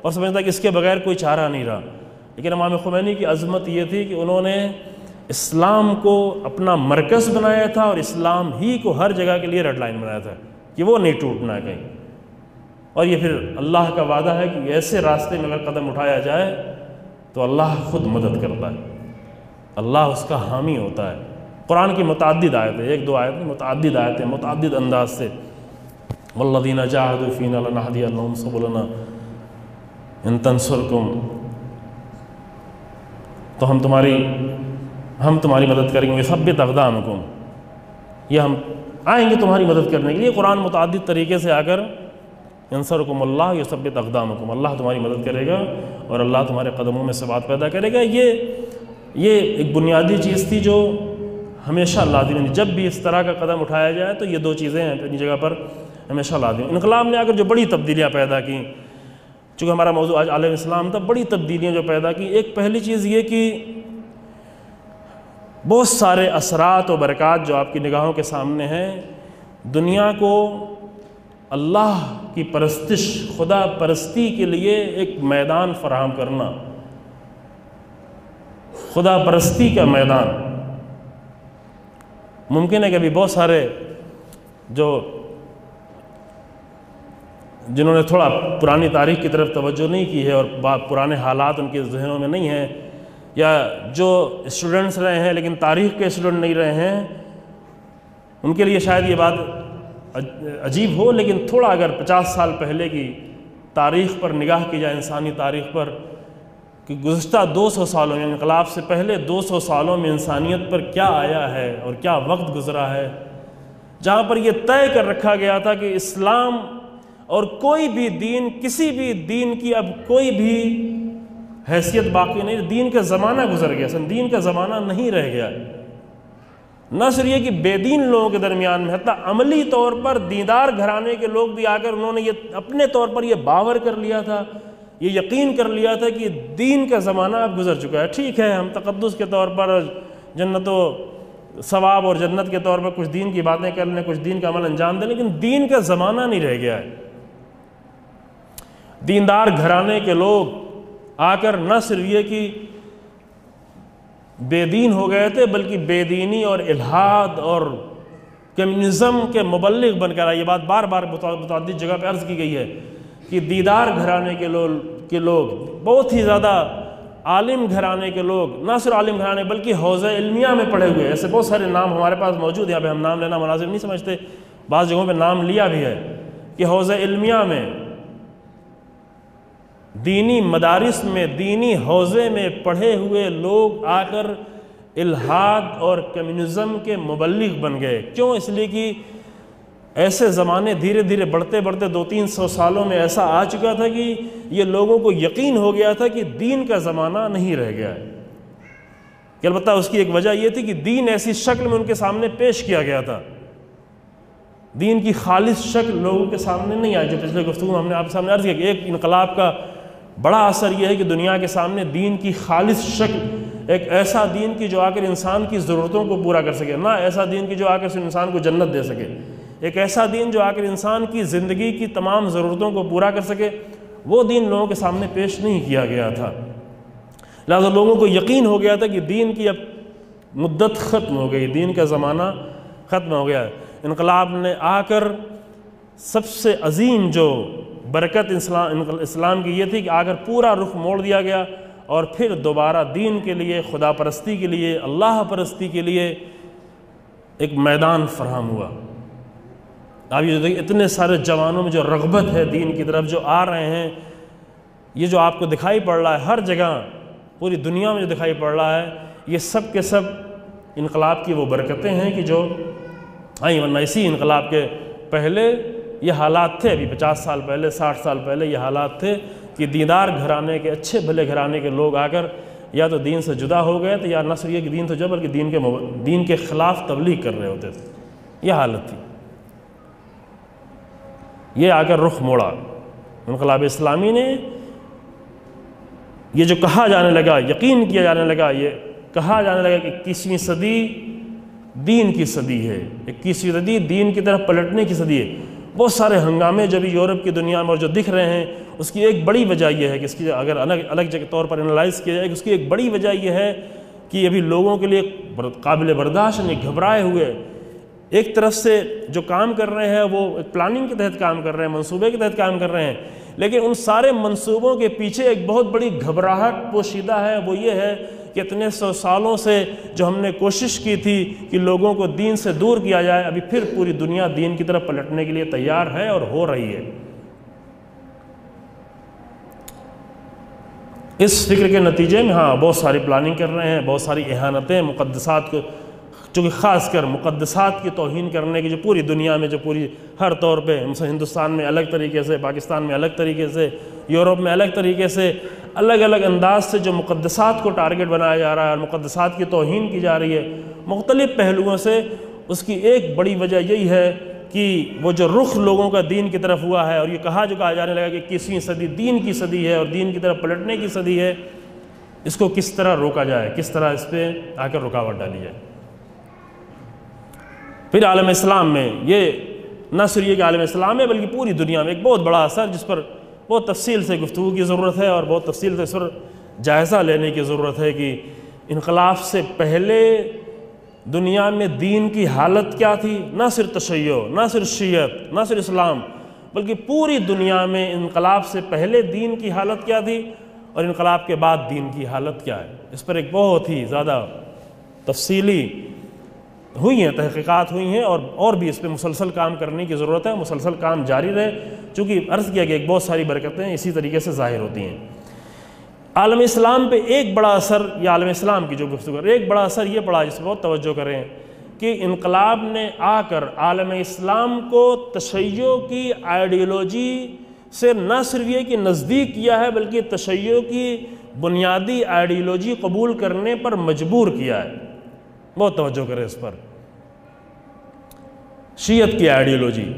اور سمجھتا ہے کہ اس کے بغیر کوئی چارہ نہیں رہا۔ لیکن امام خمینی کی عظمت یہ تھی کہ انہوں نے اسلام کو اپنا مرکز بنایا تھا، اور اسلام ہی کو ہر جگہ کے لیے ریڈ لائن بنایا تھا کہ وہ نہیں ٹوٹنا ہے کہیں۔ اور یہ پھر اللہ کا وعدہ ہے کہ ایسے راستے میں اگر قدم اٹھایا جائے تو اللہ خود مدد کرتا ہے، اللہ اس کا حامی ہوتا ہے۔ قرآن کی متعدد آیتیں، ایک دو آیتیں، متعدد آیتیں متعدد انداز سے، وَالَّذِينَ جَاهَدُوا فِينَا لَنَهْدِيَنَّهُمْ سُبُلَنَا إِن تَنصُرْكُمْ، تو ہم تمہاری مدد کریں گے، وَيُثَبِّتْ أَقْدَامَكُمْ، یہ ہم آئیں گے تمہاری مدد کرنے کے لیے۔ قرآن متعدد طریقے سے آ کر ينصركم اللہ يثبت اقدامكم، اللہ تمہاری مدد کرے گا اور اللہ تمہارے قدموں میں ثبات پیدا کرے گا۔ یہ ایک بنیادی چیز تھی جو ہمیشہ لازمی، جب بھی اس طرح کا قدم اٹھایا جائے تو یہ دو چیزیں ہیں اپنی جگہ پر ہمیشہ لازمی۔ انقلاب نے آ کر جو بڑی تبدیلیاں پیدا کی، چونکہ ہمارا موضوع آج عالم اسلام تھا، بڑی تبدیلیاں جو پیدا کی، ایک پہلی چیز یہ کہ بہت سارے اثرات و برکات جو آپ کی نگاہوں کے سامنے ہیں، دنیا کو اللہ کی پرستش، خدا پرستی کے لیے ایک میدان فراہم کرنا، خدا پرستی کا میدان۔ ممکن ہے کہ ابھی بہت سارے جنہوں نے تھوڑا پرانی تاریخ کی طرف توجہ نہیں کی ہے اور پرانے حالات ان کے ذہنوں میں نہیں ہیں، یا جو اسٹوڈنٹس رہے ہیں لیکن تاریخ کے اسٹوڈنٹ نہیں رہے ہیں، ان کے لیے شاید یہ بات عجیب ہو، لیکن تھوڑا اگر 50 سال پہلے کی تاریخ پر نگاہ کی جائے، انسانی تاریخ پر، کہ گزشتہ 200 سالوں میں، انقلاب سے پہلے 200 سالوں میں انسانیت پر کیا آیا ہے اور کیا وقت گزرا ہے، جہاں پر یہ طے کر رکھا گیا تھا کہ اسلام اور کوئی بھی دین، کسی بھی دین کی اب کوئی بھی حیثیت باقی نہیں، دین کا زمانہ گزر گیا، دین کا زمانہ نہیں رہ گیا۔ نہ صرف یہ کہ بے دین لوگوں کے درمیان میں، حتیٰ عملی طور پر دیندار گھرانے کے لوگ بھی آ کر انہوں نے یہ اپنے طور پر یہ باور کر لیا تھا، یہ یقین کر لیا تھا کہ دین کا زمانہ اب گزر چکا ہے۔ ٹھیک ہے، ہم تقدس کے طور پر، جنت و ثواب اور جنت کے طور پر کچھ دین کی باتیں کر لیں، کچھ دین کا عمل انجام دیں، لیکن دین کا زمانہ نہیں رہ گیا ہے۔ دیندار گھرانے کے لوگ آ کر نہ صرف یہ کہ بے دین ہو گئے تھے، بلکہ بے دینی اور الحاد اور کمیونزم کے مبلغ بن کر آئے۔ یہ بات بار بار متعدد جگہ پہ عرض کی گئی ہے کہ دیندار گھرانے کے لوگ، بہت ہی زیادہ عالم گھرانے کے لوگ، نہ صرف عالم گھرانے بلکہ حوزہ علمیہ میں پڑھے ہوئے، ایسے بہت سارے نام ہمارے پاس موجود ہیں، ابھی ہم نام لینا مناسب نہیں سمجھتے، بعض جگہوں پہ نام لیا بھی ہے کہ حوزہ علمیہ میں، دینی مدارس میں، دینی حوزے میں پڑھے ہوئے لوگ آ کر الحاد اور کمیونزم کے مبلغ بن گئے۔ کیوں؟ اس لیے کہ ایسے زمانے دھیرے دھیرے بڑھتے بڑھتے 200-300 سالوں میں ایسا آ چکا تھا کہ یہ لوگوں کو یقین ہو گیا تھا کہ دین کا زمانہ نہیں رہ گیا ہے، کہ البتہ اس کی ایک وجہ یہ تھی کہ دین ایسی شکل میں ان کے سامنے پیش کیا گیا تھا، دین کی خالص شکل لوگوں کے سامنے نہیں آئی۔ جو پچھلے گفتگو ہم نے آپ کے سامنے عرض کیا کہ ایک انقلاب کا بڑا اثر یہ ہے کہ دنیا کے سامنے دین کی خالص شکل، ایک ایسا دین کی جو آ کر انسان کی ضرورتوں کو پورا کر سکے، نہ ایسا دین کی جو آ کر انسان کو جنت دے سکے، ایک ایسا دین جو آ کر انسان کی زندگی کی تمام ضرورتوں کو پورا کر سکے، وہ دین لوگوں کے سامنے پیش نہیں کیا گیا تھا۔ لہذا لوگوں کو یقین ہو گیا تھا کہ دین کی اب مدت ختم ہو گئی، دین کا زمانہ ختم ہو گیا ہے۔ انقلاب نے آ کر سب سے عظیم جو برکت اسلام کی یہ تھی کہ اگر پورا رخ موڑ دیا گیا اور پھر دوبارہ دین کے لیے، خدا پرستی کے لیے، اللہ پرستی کے لیے ایک میدان فراہم ہوا۔ اب یہ دیکھیں اتنے سارے جوانوں میں جو رغبت ہے دین کی طرف جو آ رہے ہیں، یہ جو آپ کو دکھائی پڑ رہا ہے ہر جگہ پوری دنیا میں جو دکھائی پڑ رہا ہے، یہ سب کے سب انقلاب کی وہ برکتیں ہیں کہ جو آئیں، ورنہ اسی انقلاب کے پہلے یہ حالات تھے، ابھی 50 سال پہلے، 60 سال پہلے یہ حالات تھے کہ دیندار گھرانے کے، اچھے بھلے گھرانے کے لوگ آ کر یا تو دین سے جدا ہو گئے تھے، یا نہ صرف یہ کہ دین سے جدا بلکہ دین کے خلاف تبلیغ کر رہے ہوتے تھے۔ یہ حالت تھی۔ یہ آ کر رخ موڑا انقلاب اسلامی نے۔ یہ جو کہا جانے لگا، یقین کیا جانے لگا، یہ کہا جانے لگا کہ 21ویں صدی دین کی صدی ہے، 21ویں صدی دین کی طرف پلٹنے کی صدی ہے۔ بہت سارے ہنگامے جو بھی یورپ کی دنیا میں اور جو دکھ رہے ہیں، اس کی ایک بڑی وجہ یہ ہے کہ اس کی اگر الگ جگہ طور پر انالائز کیا جائے، کہ اس کی ایک بڑی وجہ یہ ہے کہ ابھی لوگوں کے لیے قابل برداشت نہیں، گھبرائے ہوئے ایک طرف سے جو کام کر رہے ہیں وہ ایک پلاننگ کے تحت کام کر رہے ہیں، منصوبے کے تحت کام کر رہے ہیں، لیکن ان سارے منصوبوں کے پیچھے ایک بہت بڑی گھبراہٹ پوشیدہ ہے۔ وہ یہ ہے کہ اتنے 100 سالوں سے جو ہم نے کوشش کی تھی کہ لوگوں کو دین سے دور کیا جائے، ابھی پھر پوری دنیا دین کی طرف پلٹنے کے لیے تیار ہے اور ہو رہی ہے۔ اس فکر کے نتیجے میں بہت ساری پلاننگ کر رہے ہیں، بہت ساری اہانتیں مقدسات کو، چونکہ خاص کر مقدسات کی توہین کرنے کی جو پوری دنیا میں، جو پوری ہر طور پہ مثلا ہندوستان میں الگ طریقے سے، پاکستان میں الگ طریقے سے، یورپ میں الگ طریقے سے، الگ الگ انداز سے جو مقدسات کو ٹارگٹ بنایا جا رہا ہے اور مقدسات کی توہین کی جا رہی ہے مختلف پہلوؤں سے، اس کی ایک بڑی وجہ یہی ہے کہ وہ جو رخ لوگوں کا دین کی طرف ہوا ہے، اور یہ کہا جانے لگا کہ 21ویں صدی دین کی صدی ہے اور دین کی طرف پلٹنے کی صدی ہے، اس کو کس طرح روکا جائے، کس طرح اس پہ آ کر رکاوٹ ڈالی جائے۔ پھر عالم اسلام میں یہ نہ صرف یہ کہ عالم اسلام ہے بلکہ پوری دنیا میں ایک بہت بڑا اثر، جس پر بہت تفصیل سے گفتگو کی ضرورت ہے اور بہت تفصیل سے اس پر جائزہ لینے کی ضرورت ہے کہ انقلاب سے پہلے دنیا میں دین کی حالت کیا تھی، نہ صرف تشیع، نہ صرف شیعت، نہ صرف اسلام، بلکہ پوری دنیا میں انقلاب سے پہلے دین کی حالت کیا تھی اور انقلاب کے بعد دین کی حالت کیا ہے۔ اس پر ایک بہت ہی زیادہ تفصیلی ہوئی ہیں، تحقیقات ہوئی ہیں، اور بھی اس پہ مسلسل کام کرنے کی ضرورت ہے، مسلسل کام جاری رہے، چونکہ عرض کیا کہ ایک بہت ساری برکتیں اسی طریقے سے ظاہر ہوتی ہیں۔ عالم اسلام پہ ایک بڑا اثر، یا عالم اسلام کی جو گفتگو کر ایک بڑا اثر یہ پڑا جس پہ بہت توجہ کریں کہ انقلاب نے آ کر عالم اسلام کو تشیع کی آئیڈیالوجی سے نہ صرف یہ کہ نزدیک کیا ہے بلکہ تشیع کی بنیادی آئیڈیالوجی قبول کرنے پر مجبور کیا ہے۔ بہت توجہ کریں اس پر۔ شیعت کی آئیڈیالوجی،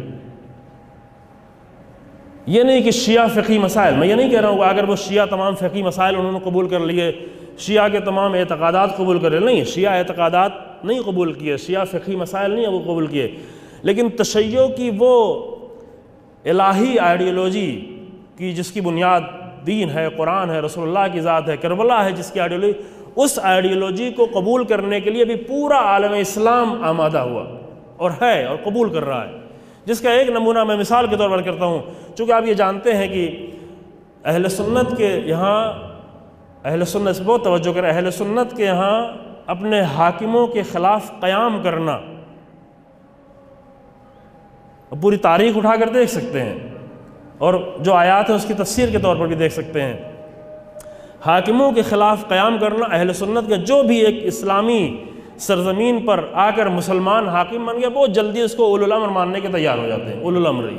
یہ نہیں کہ شیعہ فقہی مسائل، میں یہ نہیں کہہ رہا ہوں کہ اگر وہ شیعہ تمام فقہی مسائل انہوں نے قبول کر لیے، شیعہ کے تمام اعتقادات قبول کر لیں، نہیں، شیعہ اعتقادات نہیں قبول کیے، شیعہ فقہی مسائل نہیں وہ قبول کیے، لیکن تشیع کی وہ الہی آئیڈیالوجی کی جس کی بنیاد دین ہے، قرآن ہے، رسول اللہ کی ذات ہے، کربلا ہے جس کی آئیڈیالوجی، اس آئیڈیالوجی کو قبول کرنے کے لیے بھی پورا عالم اسلام آمادہ ہوا اور ہے اور قبول کر رہا ہے، جس کا ایک نمونہ میں مثال کے طور پر کرتا ہوں۔ چونکہ آپ یہ جانتے ہیں کہ اہل سنت کے یہاں، اہل سنت سے بہت توجہ کریں، اہل سنت کے یہاں اپنے حاکموں کے خلاف قیام کرنا، پوری تاریخ اٹھا کر دیکھ سکتے ہیں اور جو آیات ہیں اس کی تفسیر کے طور پر بھی دیکھ سکتے ہیں۔ حاکموں کے خلاف قیام کرنا، اہل سنت کا جو بھی ایک اسلامی سرزمین پر آ کر مسلمان حاکم بن گیا، بہت جلدی اس کو اولو الامر ماننے کے تیار ہو جاتے ہیں، اولو الامر ہی،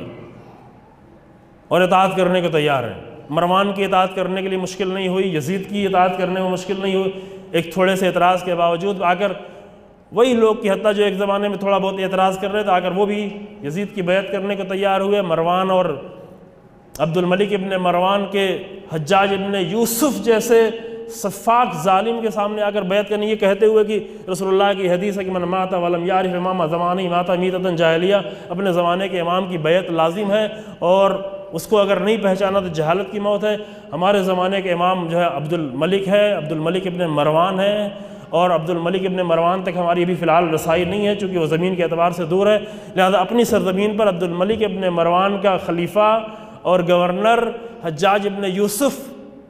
اور اطاعت کرنے کو تیار ہیں۔ مروان کی اطاعت کرنے کے لیے مشکل نہیں ہوئی، یزید کی اطاعت کرنے میں مشکل نہیں ہوئی، ایک تھوڑے سے اعتراض کے باوجود آ کر وہی لوگ کی حتیٰ جو ایک زمانے میں تھوڑا بہت اعتراض کر رہے تھے، آ کر وہ بھی یزید کی بیعت کرنے کو تیار ہوئے۔ مروان اور عبد الملک ابن مروان کے حجاج ابن یوسف جیسے سفاک ظالم کے سامنے آ کر بیعت کرنے، یہ کہتے ہوئے کہ رسول اللہ کی حدیث ہے کہ من مات ولم یعرف امام زمانی مات میتۃ جاہلیہ، اپنے زمانے کے امام کی بیعت لازم ہے اور اس کو اگر نہیں پہچانا تو جہالت کی موت ہے۔ ہمارے زمانے کے امام جو ہے عبد الملک ہے، عبد الملک ابن مروان ہے، اور عبد الملک ابن مروان تک ہماری ابھی فی الحال رسائی نہیں ہے، چونکہ وہ زمین کے اعتبار سے دور ہے، لہذا اپنی سرزمین پر عبد الملک ابن مروان کا خلیفہ اور گورنر حجاج ابن یوسف،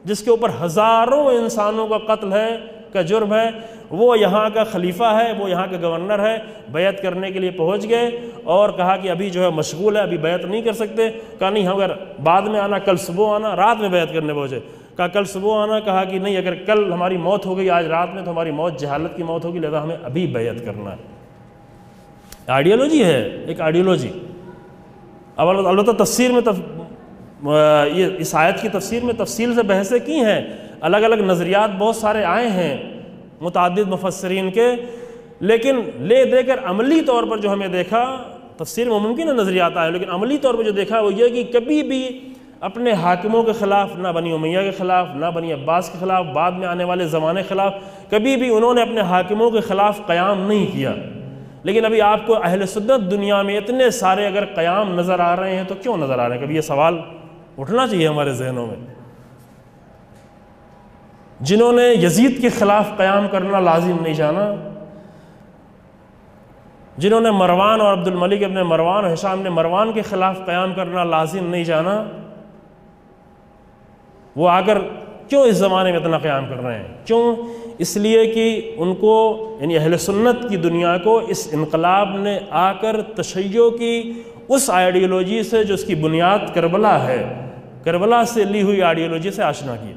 جس کے اوپر ہزاروں انسانوں کا قتل ہے کا جرم ہے، وہ یہاں کا خلیفہ ہے، وہ یہاں کا گورنر ہے، بیعت کرنے کے لیے پہنچ گئے اور کہا کہ ابھی جو ہے مشغول ہے، ابھی بیعت نہیں کر سکتے۔ کہا نہیں، اگر بعد میں آنا، کل صبح آنا، رات میں بیعت کرنے پہنچے۔ کہا کل صبح آنا، کہا کہ نہیں، اگر کل ہماری موت ہو گئی آج رات میں تو ہماری موت جہالت کی موت ہوگی، لہذا ہمیں ابھی بیعت کرنا ہے۔ آئیڈیالوجی ہے، ایک آئیڈیالوجی۔ اب البتہ تفسیر میں یہ اس آیت کی تفسیر میں تفصیل سے بحثیں کی ہیں، الگ الگ نظریات بہت سارے آئے ہیں متعدد مفسرین کے، لیکن لے دے کر عملی طور پر جو ہمیں دیکھا، تفسیر میں ممکن ہے نظریات آئے، لیکن عملی طور پر جو دیکھا وہ یہ کہ کبھی بھی اپنے حاکموں کے خلاف، نہ بنی امیہ کے خلاف، نہ بنی عباس کے خلاف، بعد میں آنے والے زمانے کے خلاف، کبھی بھی انہوں نے اپنے حاکموں کے خلاف قیام نہیں کیا۔ لیکن ابھی آپ کو اہل سنت دنیا میں اتنے سارے اگر قیام نظر آ رہے ہیں تو کیوں نظر آ رہے ہیں؟ کبھی یہ سوال اٹھنا چاہیے ہمارے ذہنوں میں۔ جنہوں نے یزید کے خلاف قیام کرنا لازم نہیں جانا، جنہوں نے مروان اور عبد الملک ابن مروان اور ہشام نے مروان کے خلاف قیام کرنا لازم نہیں جانا، وہ آ کر کیوں اس زمانے میں اتنا قیام کر رہے ہیں؟ کیوں؟ اس لیے کہ ان کو، یعنی اہل سنت کی دنیا کو اس انقلاب نے آ کر تشیع کی اس آئیڈیالوجی سے جو اس کی بنیاد کربلا ہے، کربلا سے لی ہوئی آئیڈیالوجی سے آشنا کی،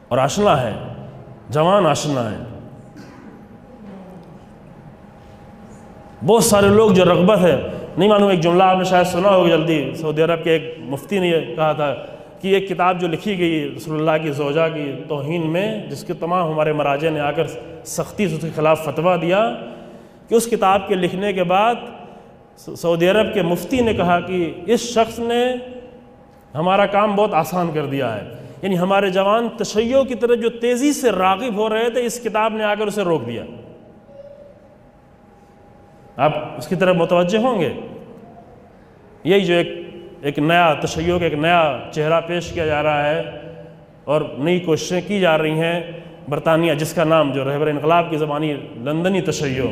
اور آشنا ہے، جوان آشنا ہے۔ بہت سارے لوگ جو رغبت ہے، نہیں معلوم، ایک جملہ آپ نے شاید سنا ہوگا جلدی، سعودی عرب کے ایک مفتی نے یہ کہا تھا کہ ایک کتاب جو لکھی گئی رسول اللہ کی زوجہ کی توہین میں، جس کے تمام ہمارے مراجع نے آ کر سختی سے اس کے خلاف فتویٰ دیا، کہ اس کتاب کے لکھنے کے بعد سعودی عرب کے مفتی نے کہا کہ اس شخص نے ہمارا کام بہت آسان کر دیا ہے، یعنی ہمارے جوان تشیع کی طرف جو تیزی سے راغب ہو رہے تھے، اس کتاب نے آ کر اسے روک دیا۔ آپ اس کی طرف متوجہ ہوں گے، یہی جو ایک نیا تشیع کا ایک نیا چہرہ پیش کیا جا رہا ہے اور نئی کوششیں کی جا رہی ہیں۔ برطانیہ، جس کا نام جو رہبر انقلاب کی زبانی لندنی تشیع،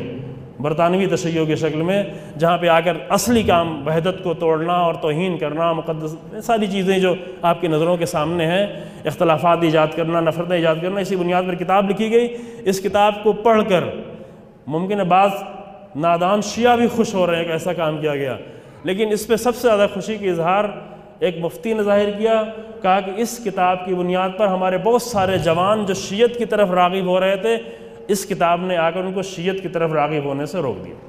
برطانوی تشیع کی شکل میں، جہاں پہ آ کر اصلی کام وحدت کو توڑنا اور توہین کرنا، مقدس ساری چیزیں جو آپ کی نظروں کے سامنے ہیں، اختلافات ایجاد کرنا، نفرتیں ایجاد کرنا، اسی بنیاد پر کتاب لکھی گئی۔ اس کتاب کو پڑھ کر ممکن ہے بعض نادان شیعہ بھی خوش ہو رہے ہیں کہ ایسا کام کیا گیا، لیکن اس پہ سب سے زیادہ خوشی کی اظہار ایک مفتی نے ظاہر کیا، کہا کہ اس کتاب کی بنیاد پر ہمارے بہت سارے جوان جو شیعت کی طرف راغب ہو رہے تھے، اس کتاب نے آ کر ان کو شیعت کی طرف راغب ہونے سے روک دیا۔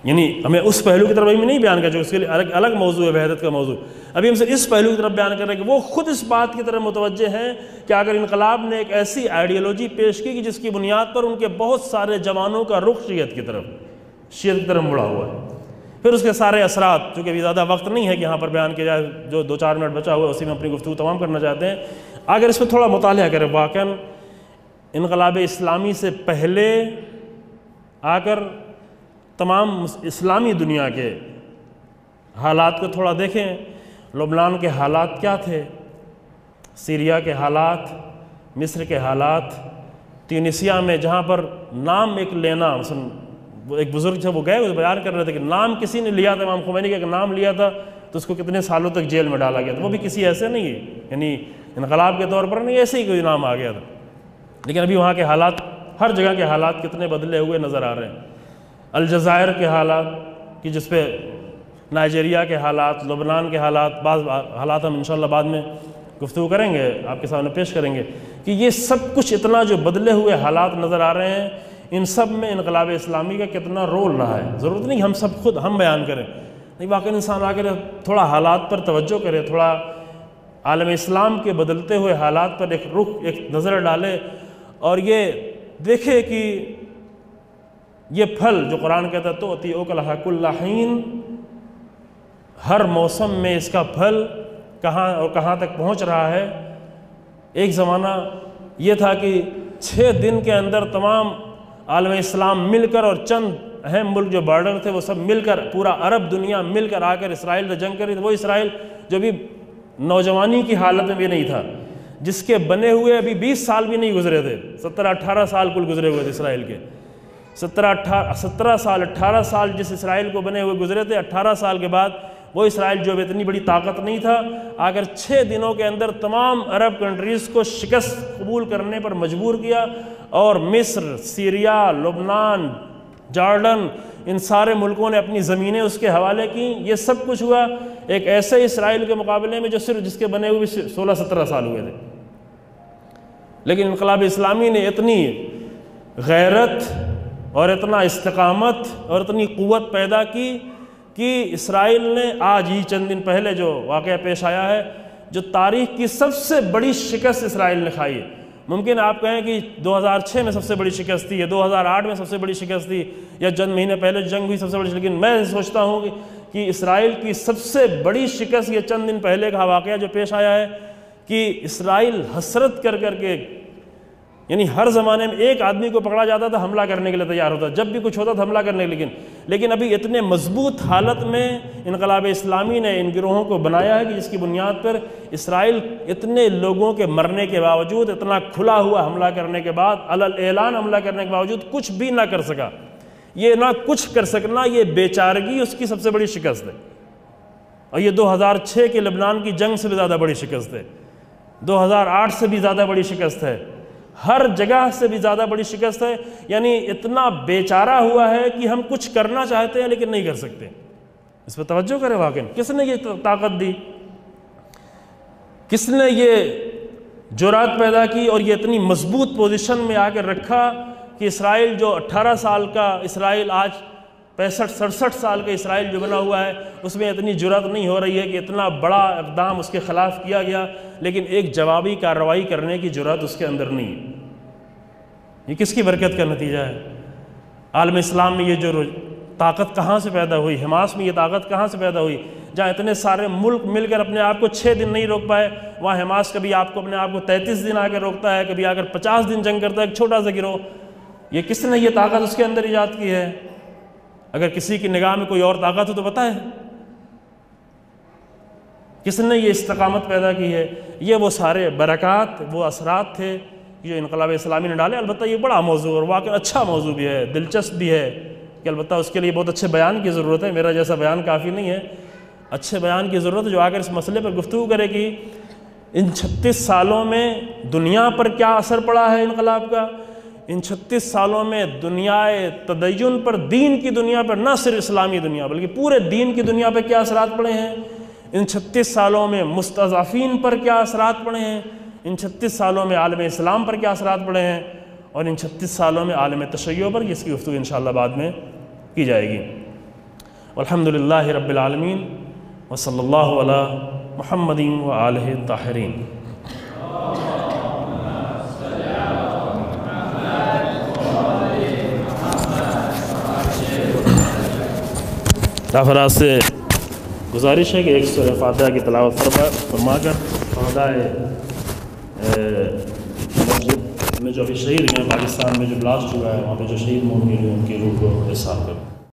یعنی ہمیں اس پہلو کی طرف ابھی نہیں بیان کر، جو اس کے لیے الگ موضوع ہے، وحدت کا موضوع۔ ابھی ہم صرف اس پہلو کی طرف بیان کر رہے ہیں کہ وہ خود اس بات کی طرف متوجہ ہیں کہ اگر انقلاب نے ایک ایسی آئیڈیالوجی پیش کی کہ جس کی بنیاد پر ان کے بہت سارے جوانوں کا رخ شیعت کی طرف مڑا ہوا ہے، پھر اس کے سارے اثرات، چونکہ ابھی زیادہ وقت نہیں ہے کہ یہاں پر بیان کیا جائے، جو 2-4 منٹ بچا ہوا ہے اسی میں اپنی گفتگو تمام کرنا چاہتے ہیں۔ اگر اس پہ تھوڑا مطالعہ کریں، واقعاً انقلاب اسلامی سے پہلے آ کر تمام اسلامی دنیا کے حالات کو تھوڑا دیکھیں، لبنان کے حالات کیا تھے، سیریا کے حالات، مصر کے حالات، تیونسیا میں جہاں پر نام ایک لینا، مثلا ایک بزرگ تھے وہ گئے، وہ بیان کر رہے تھے کہ نام کسی نے لیا تھا، امام خمینی کا نام لیا تھا تو اس کو کتنے سالوں تک جیل میں ڈالا گیا تھا، وہ بھی کسی ایسے نہیں ہے، یعنی انقلاب کے طور پر نہیں، ایسے ہی کوئی نام آ گیا تھا۔ لیکن ابھی وہاں کے حالات، ہر جگہ کے حالات کتنے بدلے ہوئے نظر آ رہے ہیں۔ الجزائر کے حالات کہ جس پہ نائجیریا کے حالات، لبنان کے حالات، بعض حالات ہم انشاءاللہ بعد میں گفتگو کریں گے، آپ کے سامنے پیش کریں گے کہ یہ سب کچھ اتنا جو بدلے ہوئے حالات نظر آ رہے ہیں، ان سب میں انقلاب اسلامی کا کتنا رول رہا ہے۔ ضرورت نہیں ہم سب خود ہم بیان کریں، نہیں، واقعی انسان آ کر تھوڑا حالات پر توجہ کرے، تھوڑا عالم اسلام کے بدلتے ہوئے حالات پر ایک نظر ڈالے اور یہ دیکھے کہ یہ پھل جو قرآن کہتا ہے تؤتی اکلھا کل حین، ہر موسم میں اس کا پھل کہاں اور کہاں تک پہنچ رہا ہے۔ ایک زمانہ یہ تھا کہ 6 دن کے اندر تمام عالم اسلام مل کر اور چند اہم ملک جو بارڈر تھے وہ سب مل کر، پورا عرب دنیا مل کر آ کر اسرائیل سے جنگ کری، وہ اسرائیل جو بھی نوجوانی کی حالت میں بھی نہیں تھا، جس کے بنے ہوئے ابھی 20 سال بھی نہیں گزرے تھے، 17-18 سال کل گزرے ہوئے تھے اسرائیل کے، 17 سال 18 سال جس اسرائیل کو بنے ہوئے گزرے تھے، 18 سال کے بعد وہ اسرائیل جو اتنی بڑی طاقت نہیں تھا، اگر 6 دنوں کے اندر تمام عرب کنٹریز کو شکست قبول کرنے پر مجبور کیا، اور مصر، سیریا، لبنان، جارڈن، ان سارے ملکوں نے اپنی زمینیں اس کے حوالے کیں۔ یہ سب کچھ ہوا ایک ایسے اسرائیل کے مقابلے میں جو صرف جس کے بنے ہوئے 16-17 سال ہوئے تھے۔ لیکن انقلاب اسلامی نے اتنی غیرت اور اتنا استقامت اور اتنی قوت پیدا کی کہ اسرائیل نے آج ہی چند دن پہلے جو واقعہ پیش آیا ہے، جو تاریخ کی سب سے بڑی شکست اسرائیل نے کھائی ہے۔ ممکن آپ کہیں کہ 2006 میں سب سے بڑی شکست تھی، یا 2008 میں سب سے بڑی شکست تھی، یا چند مہینے پہلے جنگ ہوئی سب سے بڑی، لیکن میں سوچتا ہوں کہ اسرائیل کی سب سے بڑی شکست یہ چند دن پہلے کا واقعہ جو پیش آیا ہے کہ اسرائیل حسرت کر کے، یعنی ہر زمانے میں ایک آدمی کو پکڑا جاتا تھا حملہ کرنے کے لیے تیار ہوتا، جب بھی کچھ ہوتا تھا حملہ کرنے کے لیے، لیکن ابھی اتنے مضبوط حالت میں انقلاب اسلامی نے ان گروہوں کو بنایا ہے کہ جس کی بنیاد پر اسرائیل اتنے لوگوں کے مرنے کے باوجود، اتنا کھلا ہوا حملہ کرنے کے بعد، اعلان حملہ کرنے کے باوجود کچھ بھی نہ کر سکا۔ یہ نہ کچھ کر سکنا، یہ بیچارگی اس کی سب سے بڑی شکست ہے، اور یہ 2006 کے لبنان کی جنگ سے بھی زیادہ بڑی شکست ہے، 2008 سے بھی زیادہ بڑی شکست ہے، ہر جگہ سے بھی زیادہ بڑی شکست ہے۔ یعنی اتنا بیچارہ ہوا ہے کہ ہم کچھ کرنا چاہتے ہیں لیکن نہیں کر سکتے۔ اس پہ توجہ کریں، واقعی کس نے یہ طاقت دی، کس نے یہ جرات پیدا کی اور یہ اتنی مضبوط پوزیشن میں آ کے رکھا کہ اسرائیل جو 18 سال کا اسرائیل آج 65-67 سال کا اسرائیل جو بنا ہوا ہے، اس میں اتنی جرات نہیں ہو رہی ہے کہ اتنا بڑا اقدام اس کے خلاف کیا گیا، لیکن ایک جوابی کارروائی کرنے کی جرات اس کے اندر نہیں ہے۔ یہ کس کی برکت کا نتیجہ ہے؟ عالم اسلام میں یہ جو طاقت کہاں سے پیدا ہوئی، حماس میں یہ طاقت کہاں سے پیدا ہوئی؟ جہاں اتنے سارے ملک مل کر اپنے آپ کو 6 دن نہیں روک پائے، وہاں حماس کبھی آپ کو اپنے آپ کو 33 دن آ کے روکتا ہے، کبھی آ کر 50 دن جنگ کرتا ہے، ایک چھوٹا سا گروہ۔ یہ کس نے یہ طاقت اس کے اندر ایجاد کی ہے؟ اگر کسی کی نگاہ میں کوئی اور طاقت ہو تو بتائیں، کس نے یہ استقامت پیدا کی ہے؟ یہ وہ سارے برکات، وہ اثرات تھے جو انقلاب اسلامی نے ڈالے۔ البتہ یہ بڑا موضوع اور واقعی اچھا موضوع بھی ہے، دلچسپ بھی ہے، کہ البتہ اس کے لیے بہت اچھے بیان کی ضرورت ہے، میرا جیسا بیان کافی نہیں ہے، اچھے بیان کی ضرورت ہے جو آ کر اس مسئلے پر گفتگو کرے کہ ان 36 سالوں میں دنیا پر کیا اثر پڑا ہے انقلاب کا، ان 36 سالوں میں دنیائے تدین پر، دین کی دنیا پر، نہ صرف اسلامی دنیا بلکہ پورے دین کی دنیا پہ کیا اثرات پڑے ہیں، ان 36 سالوں میں مستضعفین پر کیا اثرات پڑے ہیں، ان 36 سالوں میں عالم اسلام پر کیا اثرات پڑے ہیں، اور ان 36 سالوں میں عالم تشیع پر، جس کی گفتگو انشاءاللہ بعد میں کی جائے گی۔ والحمدللہ رب العالمین، وصلی اللہ علی محمد وآلہ الطاہرین۔ افراد سے گزارش ہے کہ ایک سورہ فاتحہ کی تلاوت فرما کر شہدائے مسجد میں جو ابھی شہید ہیں، پاکستان میں جو بلاسٹ ہوا ہے وہاں پہ جو شہید مومنین ہیں ان کی روح کو احسان کریں۔